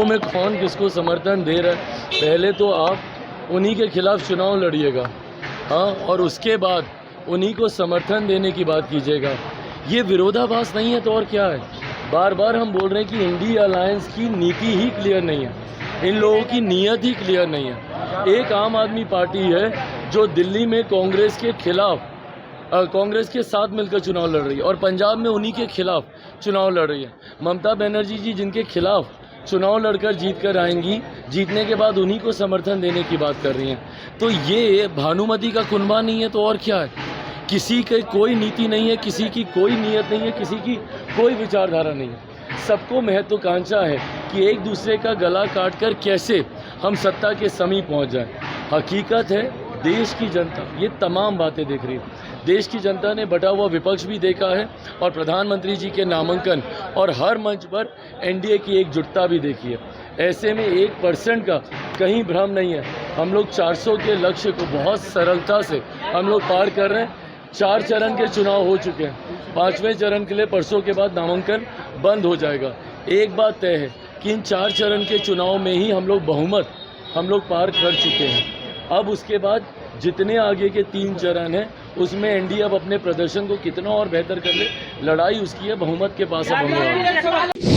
में कौन किसको समर्थन दे रहा है, पहले तो आप उन्हीं के खिलाफ चुनाव लड़िएगा, हाँ, और उसके बाद उन्हीं को समर्थन देने की बात कीजिएगा। ये विरोधाभास नहीं है तो और क्या है। बार बार हम बोल रहे हैं कि इंडिया अलायंस की नीति ही क्लियर नहीं है, इन लोगों की नीयत ही क्लियर नहीं है। एक आम आदमी पार्टी है जो दिल्ली में कांग्रेस के खिलाफ कांग्रेस के साथ मिलकर चुनाव लड़ रही है और पंजाब में उन्हीं के खिलाफ चुनाव लड़ रही है। ममता बनर्जी जी जिनके खिलाफ चुनाव लड़कर जीत कर आएंगी, जीतने के बाद उन्हीं को समर्थन देने की बात कर रही हैं। तो ये भानुमति का कुनबा नहीं है तो और क्या है। किसी की कोई नीति नहीं है, किसी की कोई नीयत नहीं है, किसी की कोई विचारधारा नहीं है। सबको महत्वाकांक्षा है कि एक दूसरे का गला काटकर कैसे हम सत्ता के समीप पहुंच जाएं। हकीकत है देश की जनता ये तमाम बातें देख रही है। देश की जनता ने बटा हुआ विपक्ष भी देखा है और प्रधानमंत्री जी के नामांकन और हर मंच पर एनडीए की एकजुटता भी देखी है। ऐसे में 1% का कहीं भ्रम नहीं है। हम लोग 400 के लक्ष्य को बहुत सरलता से हम लोग पार कर रहे हैं। 4 चरण के चुनाव हो चुके हैं, 5वें चरण के लिए परसों के बाद नामांकन बंद हो जाएगा। एक बात तय है कि इन 4 चरण के चुनाव में ही हम लोग बहुमत हम लोग पार कर चुके हैं। अब उसके बाद जितने आगे के 3 चरण हैं उसमें एनडीए अब अपने प्रदर्शन को कितना और बेहतर कर ले, लड़ाई उसकी है, बहुमत के पास अब होने वाली है।